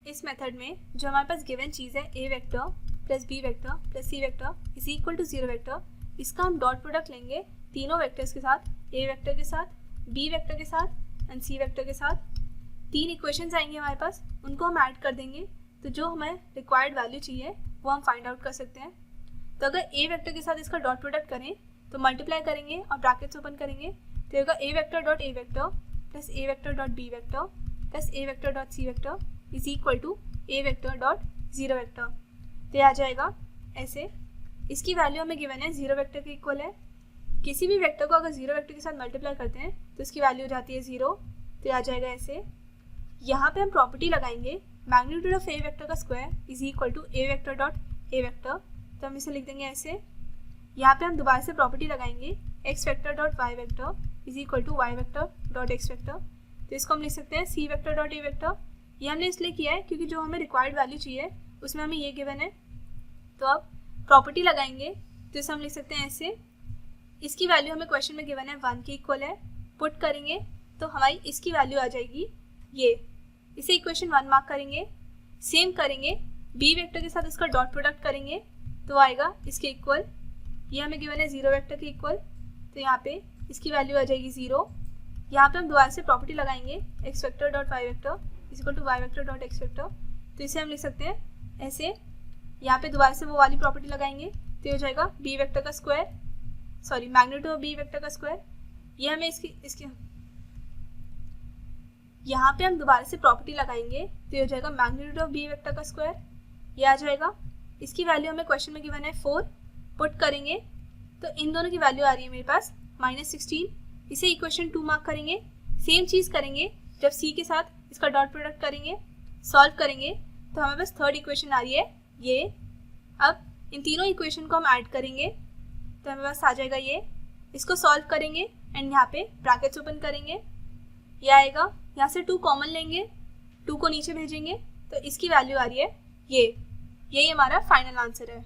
इस मेथड में जो हमारे पास गिवन चीज़ है a vector plus b vector plus c vector is equal to 0 vector, इसका हम डॉट प्रोडक्ट लेंगे तीनों वेक्टर्स के साथ, a वेक्टर के साथ, b वेक्टर के साथ एंड c वेक्टर के साथ। 3 इक्वेशंस आएंगे हमारे पास, उनको हम ऐड कर देंगे तो जो हमें रिक्वायर्ड वैल्यू चाहिए वो हम फाइंड आउट कर सकते हैं। तो अगर a वेक्टर के साथ इसका डॉट प्रोडक्ट करें तो मल्टीप्लाई करेंगे और ब्रैकेट्स ओपन करेंगे तो होगा a vector dot a vector plus a vector dot b vector plus a vector dot c vector is equal to a vector dot 0 vector. तो ये आ जाएगा ऐसे। इसकी वैल्यू हमें गिवन है 0 वेक्टर के इक्वल है। किसी भी वेक्टर को अगर 0 वेक्टर के साथ मल्टीप्लाई करते हैं तो इसकी वैल्यू हो जाती है 0। तो ये आ जाएगा ऐसे। यहाँ पे हम प्रॉपर्टी लगाएंगे मैग्नीट्यूड ऑफ a वेक्टर का square is equal to a vector dot a vector. तो हम इसे लिख देंगे ऐसे। यहाँ पे हम दोबारा से प्रॉपर्टी लगाएंगे x vector dot y vector is equal to y vector dot x vector. तो इसको हम लिख सकते हैं c vector dot a vector. ये हमने इसलिए किया है क्योंकि जो हमें रिक्वायर्ड वैल्यू चाहिए उसमें हमें ये गिवन है। तो अब प्रॉपर्टी लगाएंगे तो इसे हम लिख सकते हैं ऐसे। इसकी वैल्यू हमें क्वेश्चन में गिवन है 1 के इक्वल है। पुट करेंगे तो हमारी इसकी वैल्यू आ जाएगी ये। इसे इक्वेशन 1 मार्क करेंगे। सेम करेंगे b वेक्टर के साथ इसका डॉट प्रोडक्ट करेंगे तो आएगा इसके इक्वल। ये हमें गिवन है 0 वेक्टर के इक्वल, तो यहाँ पे इसकी वैल्यू आ जाएगी 0। यहाँ पे हम दोबारा से प्रॉपर्टी लगाएंगे x vector dot y vector is equal to y vector dot x vector. तो इसे हम लिख सकते हैं ऐसे। यहाँ पे दोबारा से वो वाली प्रॉपर्टी लगाएंगे तो ये हो जाएगा b वेक्टर का square, sorry magnitude of b vector का स्क्वायर। ये हमें इसकी यहाँ पे हम दोबारा से प्रॉपर्टी लगाएंगे तो ये हो जाएगा मैग्नीट्यूड ऑफ b वेक्टर का स्क्वायर। ये आ जाएगा। इसकी वैल्यू हमें क्वेश्चन में गिवन है 4। पुट करेंगे तो इन दोनों की वैल्यू आ रही है मेरे पास -16। इसे इक्वेशन 2 मार्क करेंगे। सेम चीज़ करेंगे जब c के साथ इसका डॉट प्रोडक्ट करेंगे, सॉल्व करेंगे तो हमें बस थर्ड इक्वेशन आ रही है ये। अब इन तीनों इक्वेशन को हम ऐड करेंगे तो हमें बस आ जाएगा ये। इसको सॉल्व करेंगे एंड यहाँ पे ब्रैकेट्स ओपन करेंगे, ये आएगा। यहाँ से 2 कॉमन लेंगे, 2 को नीचे भेजेंगे तो इसकी वैल्यू आ रही है ये। यही हमारा फाइनल आंसर है।